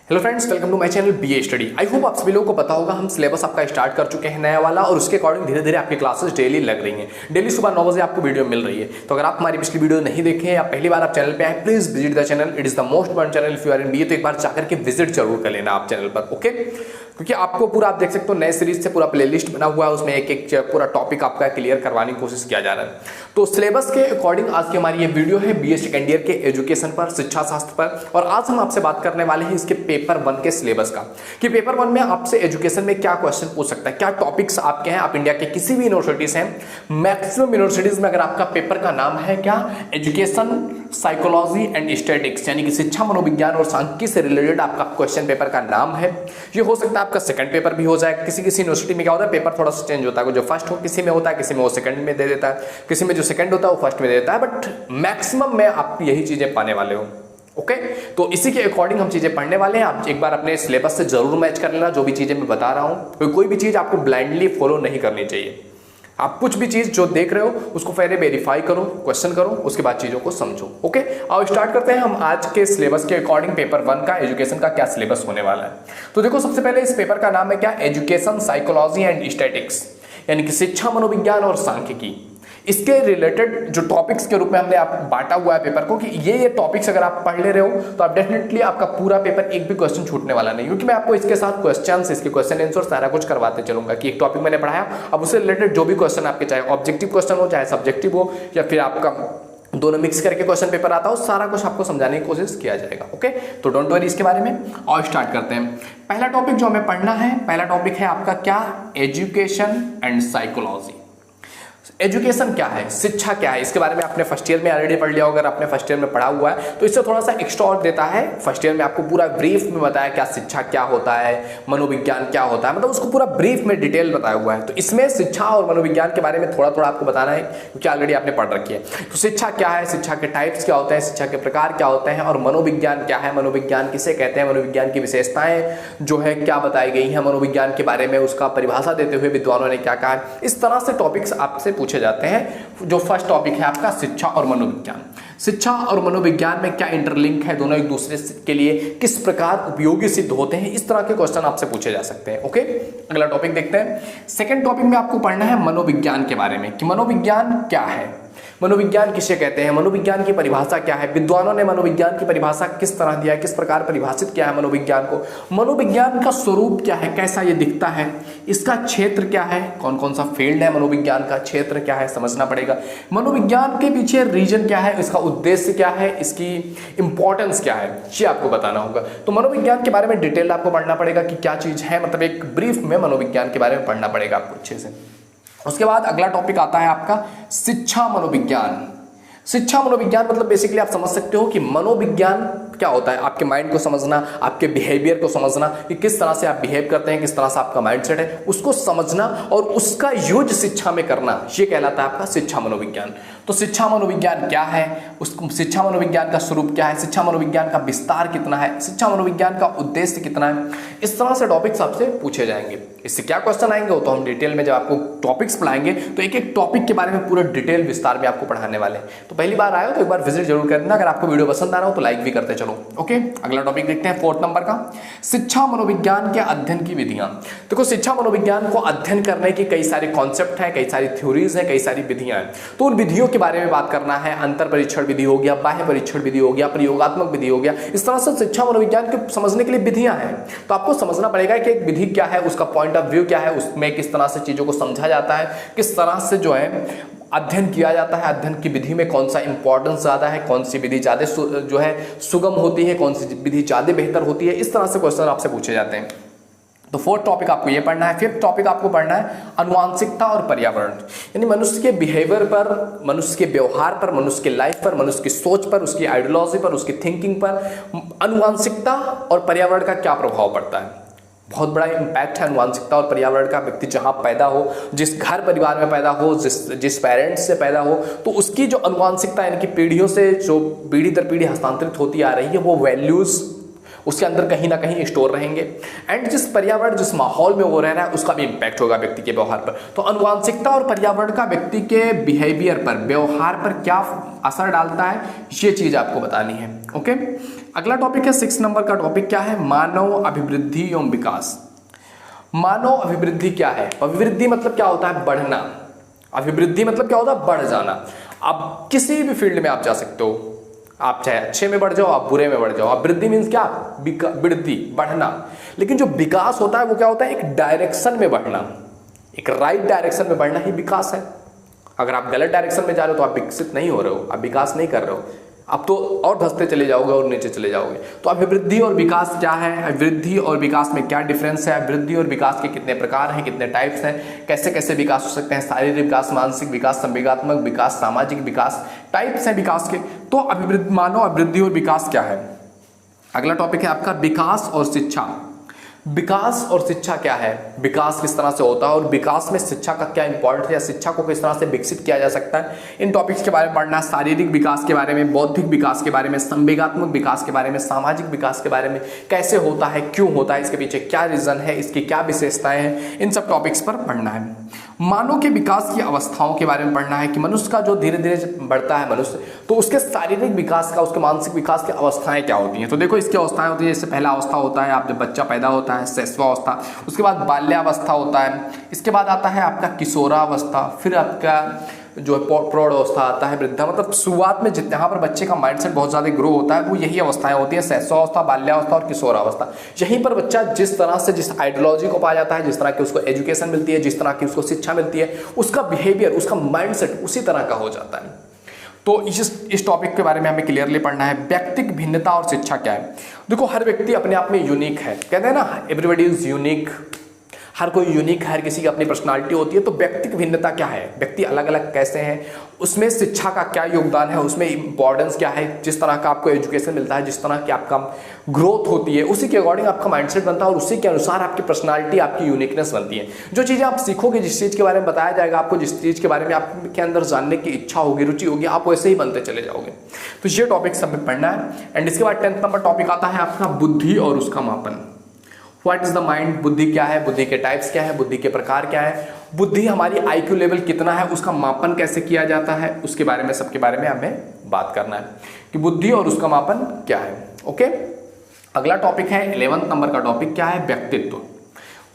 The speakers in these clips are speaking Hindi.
Hello friends, welcome to my channel BA study. I hope आप सभी लोगों को पता होगा हम सिलेबस आपका स्टार्ट कर चुके हैं नया वाला, और उसके अकॉर्डिंग धीरे धीरे आपकी क्लासेस डेली लग रही हैं। डेली सुबह 9 बजे आपको वीडियो मिल रही है। तो अगर आप हमारी पिछली वीडियो नहीं देखे या पहली बार आप चैनल पे आए, please visit the channel. It is the most important channel if you are in BA. तो एक बार जाकर के विजिट जरूर कर लेना आप चैनल पर, ओके। क्योंकि आपको पूरा आप देख सकते हो नए सीरीज से पूरा प्लेलिस्ट बना हुआ है, उसमें एक एक पूरा टॉपिक आपका क्लियर करवाने की कोशिश किया जा रहा है। तो सिलेबस के अकॉर्डिंग आज की हमारी ये वीडियो है बीए सेकेंड ईयर के एजुकेशन पर, शिक्षा शास्त्र पर। और आज हम आपसे बात करने वाले हैं इसके पेपर 1 के सिलेबस का, कि पेपर 1 में आपसे एजुकेशन में क्या क्वेश्चन पूछ सकता है, क्या टॉपिक्स आपके हैं। आप इंडिया के किसी भी यूनिवर्सिटी से हैं, मैक्सिमम यूनिवर्सिटीज में अगर आपका पेपर का नाम है क्या, एजुकेशन साइकोलॉजी एंड स्टैटिक्स, यानी कि शिक्षा मनोविज्ञान और सांख्यिकी से रिलेटेड आपका क्वेश्चन पेपर का नाम है। ये हो सकता है आपका सेकंड पेपर भी हो जाए। किसी किसी यूनिवर्सिटी में क्या होता है, पेपर थोड़ा सा चेंज होता है, जो फर्स्ट हो किसी में होता है, किसी में वो सेकंड में दे देता है, किसी में जो सेकंड होता है वो फर्स्ट में दे देता है। बट मैक्सिमम में आप यही चीजें पाने वाले हो, ओके। तो इसी के अकॉर्डिंग हम चीजें पढ़ने वाले हैं। आप एक बार अपने सिलेबस से जरूर मैच कर लेना जो भी चीजें मैं बता रहा हूं। कोई भी चीज आपको ब्लाइंडली फॉलो नहीं करनी चाहिए। आप कुछ भी चीज जो देख रहे हो उसको पहले वेरीफाई करो, क्वेश्चन करो, उसके बाद चीजों को समझो, ओके। आओ स्टार्ट करते हैं हम आज के सिलेबस के अकॉर्डिंग पेपर 1 का एजुकेशन का क्या सिलेबस होने वाला है। तो देखो, सबसे पहले इस पेपर का नाम है क्या, एजुकेशन साइकोलॉजी एंड स्टैटिक्स, यानी कि शिक्षा मनोविज्ञान और सांख्यिकी। इसके रिलेटेड जो टॉपिक्स के रूप में हमने आप बांटा हुआ है पेपर को, कि ये टॉपिक्स अगर आप पढ़ ले रहे हो तो आप डेफिनेटली आपका पूरा पेपर एक भी क्वेश्चन छूटने वाला नहीं, क्योंकि मैं आपको इसके साथ क्वेश्चंस, इसके क्वेश्चन आंसर सारा कुछ करवाते चलूंगा। कि एक टॉपिक मैंने पढ़ाया, अब उससे रिलेटेड जो भी क्वेश्चन आपके, चाहे ऑब्जेक्टिव क्वेश्चन हो चाहे सब्जेक्टिव हो, या फिर आपका दोनों मिक्स करके क्वेश्चन पेपर आता हो, सारा कुछ आपको समझाने की कोशिश किया जाएगा, ओके। तो डोंट वरी इसके बारे में। और स्टार्ट करते हैं। पहला टॉपिक जो हमें पढ़ना है, पहला टॉपिक है आपका क्या, एजुकेशन एंड साइकोलॉजी। एजुकेशन क्या है, शिक्षा क्या है, इसके बारे में आपने फर्स्ट ईयर में ऑलरेडी पढ़ लिया होगा। अगर आपने फर्स्ट ईयर में पढ़ा हुआ है तो इससे थोड़ा सा एक्स्ट्रा और देता है। फर्स्ट ईयर में आपको पूरा ब्रीफ में बताया क्या शिक्षा क्या होता है, मनोविज्ञान क्या होता है, मतलब उसको पूरा ब्रीफ में डिटेल बताया हुआ है। तो इसमें शिक्षा और मनोविज्ञान के बारे में थोड़ा थोड़ा आपको बताना है, क्योंकि ऑलरेडी आपने पढ़ रखी है। तो शिक्षा क्या है, शिक्षा के टाइप्स क्या होते हैं, शिक्षा के प्रकार क्या होते हैं, और मनोविज्ञान क्या है, मनोविज्ञान किसे कहते हैं, मनोविज्ञान की विशेषताएं जो है क्या बताई गई हैं मनोविज्ञान के बारे में, उसका परिभाषा देते हुए विद्वानों ने क्या कहा है। इस तरह से टॉपिक्स आपसे पूछे जाते हैं। जो फर्स्ट टॉपिक है आपका शिक्षा और मनोविज्ञान। शिक्षा और मनोविज्ञान में क्या इंटरलिंक है, दोनों एक दूसरे के लिए किस प्रकार उपयोगी सिद्ध होते हैं, इस तरह के क्वेश्चन आपसे पूछे जा सकते हैं, ओके। अगला टॉपिक देखते हैं। सेकंड टॉपिक में आपको पढ़ना है मनोविज्ञान के बारे में, कि मनोविज्ञान क्या है, मनोविज्ञान किसे कहते हैं, मनोविज्ञान की परिभाषा क्या है, विद्वानों ने मनोविज्ञान की परिभाषा किस तरह दिया है, किस प्रकार परिभाषित किया है मनोविज्ञान को, मनोविज्ञान का स्वरूप क्या है, कैसा ये दिखता है, इसका क्षेत्र क्या है, कौन कौन सा फील्ड है मनोविज्ञान का, क्षेत्र क्या है समझना पड़ेगा, मनोविज्ञान के पीछे रीजन क्या है, इसका उद्देश्य क्या है, इसकी इंपॉर्टेंस क्या है, ये आपको बताना होगा। तो मनोविज्ञान के बारे में डिटेल आपको पढ़ना पड़ेगा कि क्या चीज है, मतलब एक ब्रीफ में मनोविज्ञान के बारे में पढ़ना पड़ेगा आपको अच्छे से। उसके बाद अगला टॉपिक आता है आपका शिक्षा मनोविज्ञान। शिक्षा मनोविज्ञान मतलब बेसिकली आप समझ सकते हो कि मनोविज्ञान क्या होता है, आपके माइंड को समझना, आपके बिहेवियर को समझना, कि किस तरह से आप बिहेव करते हैं, किस तरह से आपका माइंडसेट है, उसको समझना और उसका यूज शिक्षा में करना, ये कहलाता है आपका शिक्षा मनोविज्ञान। तो शिक्षा मनोविज्ञान क्या है, उस शिक्षा मनोविज्ञान का स्वरूप क्या है, शिक्षा मनोविज्ञान का विस्तार कितना है, शिक्षा मनोविज्ञान का उद्देश्य कितना है, इस तरह से टॉपिक्स आपसे पूछे जाएंगे। इससे क्या क्वेश्चन आएंगे वो तो हम डिटेल में जब आपको टॉपिक्स पढ़ाएंगे तो एक एक टॉपिक के बारे में पूरा डिटेल विस्तार में आपको पढ़ाने वाले हैं। तो पहली बार आए हो तो एक बार विजिट जरूर करना। अगर आपको वीडियो पसंद आ रहा हो तो लाइक भी करते चलो, ओके। अगला टॉपिक देखते हैं, 4th नंबर का, शिक्षा मनोविज्ञान के अध्ययन की विधियां। देखो, शिक्षा मनोविज्ञान को अध्ययन करने की कई सारे कॉन्सेप्ट है, कई सारी थ्योरीज है, कई सारी विधियां हैं। तो उन विधियों के बारे में बात करना है। अंतर परीक्षण विधि हो गया, बाह्य परीक्षण विधि हो गया, प्रयोगात्मक विधि हो गया, इस तरह से शिक्षा मनोविज्ञान को समझने के लिए विधियां हैं। तो आपको समझना पड़ेगा कि एक विधि क्या है, उसका पॉइंट ऑफ व्यू क्या है, उसमें किस तरह से चीजों को समझा जाता है, किस तरह से जो है अध्ययन किया जाता है, अध्ययन की विधि में कौन सा इंपॉर्टेंस ज्यादा है, कौन सी विधि ज्यादा जो है सुगम होती है, कौन सी विधि ज्यादा बेहतर होती है, इस तरह से क्वेश्चन आपसे पूछे जाते हैं। तो 4th टॉपिक आपको ये पढ़ना है। 5th टॉपिक आपको पढ़ना है आनुवांशिकता और पर्यावरण, यानी मनुष्य के बिहेवियर पर, मनुष्य के व्यवहार पर, मनुष्य के लाइफ पर, मनुष्य की सोच पर, उसकी आइडियोलॉजी पर, उसकी थिंकिंग पर आनुवांशिकता और पर्यावरण का क्या प्रभाव पड़ता है। बहुत बड़ा इंपैक्ट है आनुवांशिकता और पर्यावरण का। व्यक्ति जहां पैदा हो, जिस घर परिवार में पैदा हो, जिस पेरेंट्स से पैदा हो, तो उसकी जो आनुवांशिकता यानी कि पीढ़ियों से जो पीढ़ी दर पीढ़ी हस्तांतरित होती आ रही है, वो वैल्यूज, उसके अंदर कहीं ना कहीं स्टोर रहेंगे, एंड जिस पर्यावरण जिस माहौल में वो रह रहा है उसका भी इम्पैक्ट होगा व्यक्ति के व्यवहार पर। तो आनुवांशिकता और पर्यावरण का व्यक्ति के बिहेवियर पर, व्यवहार पर क्या असर डालता है, ये चीज आपको बतानी है। ओके, अगला टॉपिक है 6 नंबर का टॉपिक क्या है, मानव अभिवृद्धि एवं विकास। मानव अभिवृद्धि क्या है? अभिवृद्धि मतलब क्या होता है? बढ़ना। अभिवृद्धि मतलब क्या होता है? बढ़ जाना। आप किसी भी फील्ड में आप जा सकते हो, आप चाहे अच्छे में बढ़ जाओ, आप बुरे में बढ़ जाओ। अब वृद्धि मीन्स क्या? वृद्धि, बढ़ना। लेकिन जो विकास होता है वो क्या होता है? एक डायरेक्शन में बढ़ना, एक राइट डायरेक्शन में बढ़ना ही विकास है। अगर आप गलत डायरेक्शन में जा रहे हो तो आप विकसित नहीं हो रहे हो, आप विकास नहीं कर रहे हो, अब तो और धंसते चले जाओगे और नीचे चले जाओगे। तो अभिवृद्धि और विकास क्या है? अभिवृद्धि और विकास में क्या डिफरेंस है? अभिवृद्धि और विकास के कितने प्रकार हैं, कितने टाइप्स हैं, कैसे कैसे विकास हो सकते हैं? शारीरिक विकास, मानसिक विकास, संवेगात्मक विकास, सामाजिक विकास, टाइप्स हैं विकास के। तो अभिवृद्धि, मानव अभिवृद्धि और विकास क्या है? अगला टॉपिक है आपका विकास और शिक्षा। विकास और शिक्षा क्या है? विकास किस तरह से होता है और विकास में शिक्षा का क्या इंपॉर्टेंस है, या शिक्षा को किस तरह से विकसित किया जा सकता है, इन टॉपिक्स के बारे में पढ़ना। शारीरिक विकास के बारे में, बौद्धिक विकास के बारे में, संवेगात्मक विकास के बारे में, सामाजिक विकास के बारे में, कैसे होता है, क्यों होता है, इसके पीछे क्या रीजन है, इसकी क्या विशेषताएं हैं, इन सब टॉपिक्स पर पढ़ना है। मानव के विकास की अवस्थाओं के बारे में पढ़ना है कि मनुष्य का जो धीरे धीरे बढ़ता है मनुष्य, तो उसके शारीरिक विकास का, उसके मानसिक विकास की अवस्थाएं क्या होती हैं। तो देखो इसकी अवस्थाएं होती है, जैसे पहला अवस्था होता है आप जब बच्चा पैदा होता है, शैशवावस्था, उसके बाद बाल्यावस्था होता है, इसके बाद आता है आपका किशोरावस्था, फिर आपका जो प्रौढ़ अवस्था आता है, वृद्धा। मतलब शुरुआत में जितने यहाँ पर बच्चे का माइंडसेट बहुत ज़्यादा ग्रो होता है, वो यही अवस्थाएं होती हैं, शैशवावस्था, बाल्यावस्था और किशोरावस्था। यहीं पर बच्चा जिस तरह से, जिस आइडियोलॉजी को पाया जाता है, जिस तरह की उसको एजुकेशन मिलती है, जिस तरह की उसको शिक्षा मिलती है, उसका बिहेवियर, उसका माइंडसेट उसी तरह का हो जाता है। तो इस टॉपिक के बारे में हमें क्लियरली पढ़ना है। व्यक्तिगत भिन्नता और शिक्षा क्या है? देखो हर व्यक्ति अपने आप में यूनिक है, कहते हैं ना एवरीबॉडी इज यूनिक, हर कोई यूनिक है, हर किसी की अपनी पर्सनालिटी होती है। तो व्यक्तिगत भिन्नता क्या है? व्यक्ति अलग अलग कैसे हैं, उसमें शिक्षा का क्या योगदान है, उसमें इंपॉर्टेंस क्या है, जिस तरह का आपको एजुकेशन मिलता है, जिस तरह की आपका ग्रोथ होती है, उसी के अकॉर्डिंग आपका माइंडसेट बनता है और उसी के अनुसार आपकी पर्सनालिटी, आपकी यूनिकनेस बनती है। जो चीज़ें आप सीखोगे, जिस चीज़ के बारे में बताया जाएगा आपको, जिस चीज़ के बारे में आपके अंदर जानने की इच्छा होगी, रुचि होगी, आप वैसे ही बनते चले जाओगे। तो ये टॉपिक सब में पढ़ना है। एंड इसके बाद 10th नंबर टॉपिक आता है आपका बुद्धि और उसका मापन। What is the mind? बुद्धि क्या है, बुद्धि के टाइप्स क्या है, बुद्धि के प्रकार क्या है, बुद्धि हमारी IQ लेवल कितना है, उसका मापन कैसे किया जाता है, उसके बारे में, सबके बारे में हमें बात करना है कि बुद्धि और उसका मापन क्या है। ओके, अगला टॉपिक है 11th नंबर का टॉपिक क्या है? व्यक्तित्व।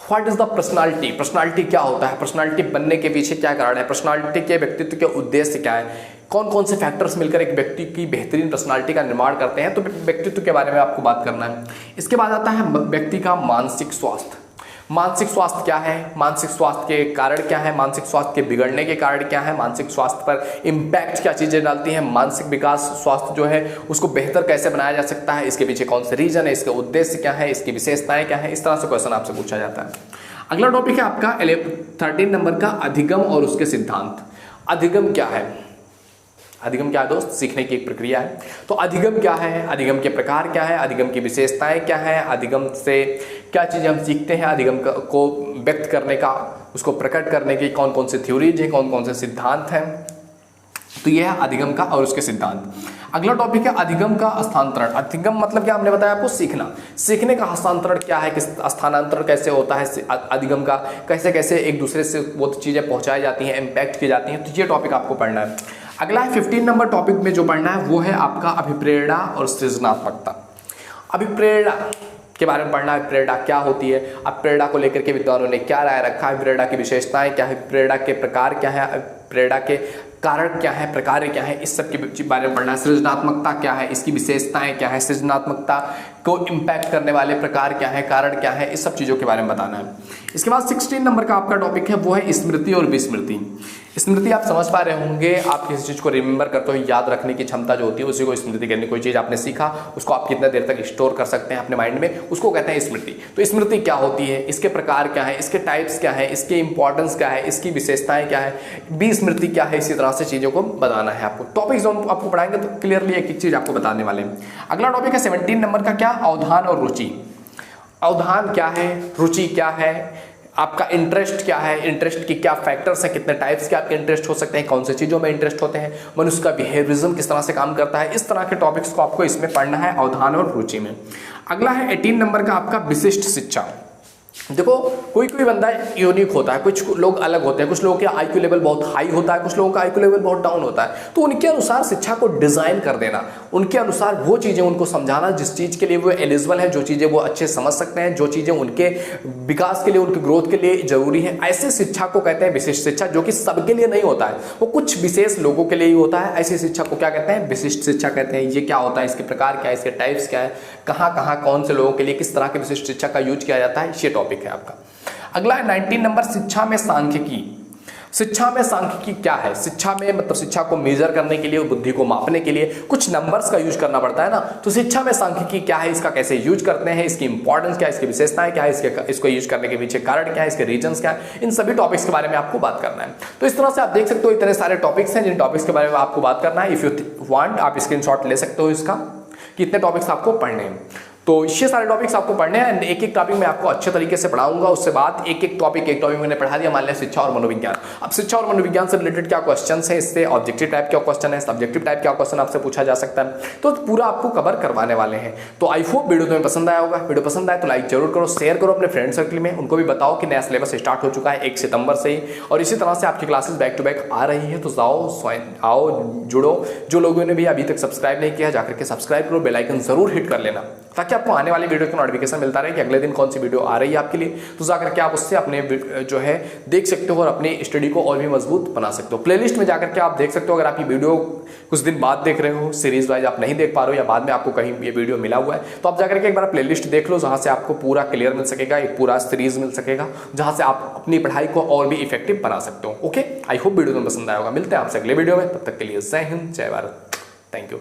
What is the personality? Personality क्या होता है, पर्सनालिटी बनने के पीछे क्या कारण है, पर्सनालिटी के, व्यक्तित्व के उद्देश्य क्या है, कौन कौन से फैक्टर्स मिलकर एक व्यक्ति की बेहतरीन पर्सनालिटी का निर्माण करते हैं। तो व्यक्तित्व के बारे में आपको बात करना है। इसके बाद आता है व्यक्ति का मानसिक स्वास्थ्य। मानसिक स्वास्थ्य क्या है, मानसिक स्वास्थ्य के कारण क्या है, मानसिक स्वास्थ्य के बिगड़ने के कारण क्या है, मानसिक स्वास्थ्य पर इम्पैक्ट क्या चीज़ें डालती हैं, मानसिक विकास स्वास्थ्य जो है उसको बेहतर कैसे बनाया जा सकता है, इसके पीछे कौन से रीजन है, इसके उद्देश्य क्या है, इसकी विशेषताएं क्या है, इस तरह से क्वेश्चन आपसे पूछा जाता है। अगला टॉपिक है आपका 13 नंबर का अधिगम और उसके सिद्धांत। अधिगम क्या है? अधिगम क्या है दोस्त? सीखने की एक प्रक्रिया है। तो अधिगम क्या है, अधिगम के प्रकार क्या है, अधिगम की विशेषताएं क्या है, अधिगम से क्या चीज़ें हम सीखते हैं, अधिगम को व्यक्त करने का, उसको प्रकट करने की कौन कौन से थ्योरीज हैं, कौन कौन से सिद्धांत हैं। तो यह है अधिगम का और उसके सिद्धांत। अगला टॉपिक है अधिगम का हस्तांतरण। अधिगम मतलब क्या? हमने बताया आपको सीखना, सीखने का हस्तांतरण क्या है, किस स्थानांतरण कैसे होता है अधिगम का, कैसे कैसे एक दूसरे से वो चीज़ें पहुंचाई जाती हैं, इम्पैक्ट की जाती हैं। तो ये टॉपिक आपको पढ़ना है। अगला है 15 नंबर टॉपिक में जो पढ़ना है वो है आपका अभिप्रेरणा और सृजनात्मकता। अभिप्रेरणा के बारे में पढ़ना है, प्रेरणा क्या होती है, अब प्रेरणा को लेकर के विद्वानों ने क्या राय रखा है, प्रेरणा की विशेषताएं क्या है, प्रेरणा के प्रकार क्या है, प्रेरणा के कारण क्या है, प्रकार क्या है, इस सब के बारे में पढ़ना है। सृजनात्मकता क्या है, इसकी विशेषताएं क्या है, सृजनात्मकता को इम्पैक्ट करने वाले प्रकार क्या है, कारण क्या है, इस सब चीज़ों के बारे में बताना है। इसके बाद 16 नंबर का आपका टॉपिक है वो है स्मृति और विस्मृति। स्मृति आप समझ पा रहे होंगे, आप किसी चीज़ को रिमेंबर करते हो, याद रखने की क्षमता जो होती है उसी को स्मृति कहनी। कोई चीज़ आपने सीखा उसको आप कितना देर तक स्टोर कर सकते हैं अपने माइंड में, उसको कहते हैं स्मृति। तो स्मृति क्या होती है, इसके प्रकार क्या है, इसके टाइप्स क्या है, इसकी इंपॉर्टेंस क्या है, इसकी विशेषताएं क्या है, विस्मृति क्या है, इसी तरह से चीज़ों को बताना है आपको। टॉपिक जो आपको पढ़ाएंगे तो क्लियरली एक एक चीज़ आपको बताने वाले हैं। अगला टॉपिक है 17 नंबर का क्या? अवधान और रुचि। अवधान क्या है, रुचि क्या है, आपका इंटरेस्ट क्या है, इंटरेस्ट की क्या फैक्टर्स हैं, कितने टाइप्स के आपके इंटरेस्ट हो सकते हैं, कौन सी चीज़ों में इंटरेस्ट होते हैं, मनुष्य का बिहेवियरिज्म किस तरह से काम करता है, इस तरह के टॉपिक्स को आपको इसमें पढ़ना है अवधान और रुचि में। अगला है 18 नंबर का आपका विशिष्ट शिक्षा। देखो कोई कोई बंदा यूनिक होता है, कुछ लोग अलग होते हैं, कुछ लोगों के आईक्यू लेवल बहुत हाई होता है, कुछ लोगों का आईक्यू लेवल बहुत डाउन होता है। तो उनके अनुसार शिक्षा को डिजाइन कर देना, उनके अनुसार वो चीजें उनको समझाना जिस चीज के लिए वो एलिजिबल है, जो चीजें वो अच्छे समझ सकते हैं, जो चीजें उनके विकास के लिए, उनके ग्रोथ के लिए जरूरी है, ऐसे शिक्षा को कहते हैं विशिष्ट शिक्षा, जो कि सबके लिए नहीं होता है, वो कुछ विशेष लोगों के लिए ही होता है। ऐसी शिक्षा को क्या कहते हैं, विशिष्ट शिक्षा कहते हैं। ये क्या होता है, इसके प्रकार क्या है, इसके टाइप्स क्या है, कहाँ कहाँ कौन से लोगों के लिए किस तरह के विशिष्ट शिक्षा का यूज किया जाता है, ये टॉपिक है आपका। अगला है 19 नंबर शिक्षा में सांख्यिकी। शिक्षा में सांख्यिकी क्या है, शिक्षा में मतलब शिक्षा को मेजर करने के लिए, बुद्धि को मापने के लिए कुछ नंबर्स का यूज करना पड़ता है ना। तो शिक्षा में सांख्यिकी क्या है, इसका कैसे यूज करते हैं, इसकी इंपॉर्टेंस क्या है, इसकी विशेषताएं क्या है, इसको यूज करने के पीछे कारण क्या है, इसके रीजंस क्या है, इन सभी टॉपिक्स के बारे में आपको बात करना है। तो इस तरह से आप देख सकते हो इतने सारे टॉपिक्स हैं जिन टॉपिक्स के बारे में आपको बात करना है। इफ यू वांट आप स्क्रीनशॉट ले सकते हो इसका, कितने टॉपिक्स आपको पढ़ने हैं। तो ये सारे टॉपिक्स आपको पढ़ने हैं, एक एक टॉपिक मैं आपको अच्छे तरीके से पढ़ाऊंगा। उसके बाद एक टॉपिक मैंने पढ़ा दिया, मान लिया शिक्षा और मनोविज्ञान। अब शिक्षा और मनोविज्ञान से रिलेटेड क्या क्वेश्चन है, इससे ऑब्जेक्टिव टाइप क्या क्वेश्चन है, सब्जेक्टिव टाइप क्या क्वेश्चन आपसे पूछा जा सकता है, तो पूरा आपको कवर करवाने वाले हैं। तो आई होप वीडियो तुम्हें पसंद आया होगा। वीडियो पसंद आए तो लाइक जरूर करो, शेयर करो अपने फ्रेंड सर्कल में, उनको भी बताओ कि नया सिलेबस स्टार्ट हो चुका है 1 सितंबर से ही, और इसी तरह से आपकी क्लासेस बैक टू बैक आ रही है। तो आओ जुड़ो। जो लोगों ने भी अभी तक सब्सक्राइब नहीं किया जाकर के सब्सक्राइब करो, बेल आइकन जरूर हिट कर लेना, ताकि आपको आने वाली वीडियो का नोटिफिकेशन मिलता रहे कि अगले दिन कौन सी वीडियो आ रही है आपके लिए। तो जाकर के आप उससे अपने जो है देख सकते हो और अपनी स्टडी को और भी मजबूत बना सकते हो। प्लेलिस्ट में जाकर के आप देख सकते हो, अगर आप ये वीडियो कुछ दिन बाद देख रहे हो, सीरीज वाइज आप नहीं देख पा रहे हो या बाद में आपको कहीं ये वीडियो मिला हुआ है, तो आप जाकर के एक बार प्लेलिस्ट देख लो, जहां से आपको पूरा क्लियर मिल सकेगा, एक पूरा सीरीज मिल सकेगा, जहां से आप अपनी पढ़ाई को और भी इफेक्टिव बना सकते हो। ओके, आई होप वीडियो तुम्हें पसंद आया होगा। मिलते हैं आपसे अगले वीडियो में, तब तक के लिए जय हिंद, जय भारत, थैंक यू।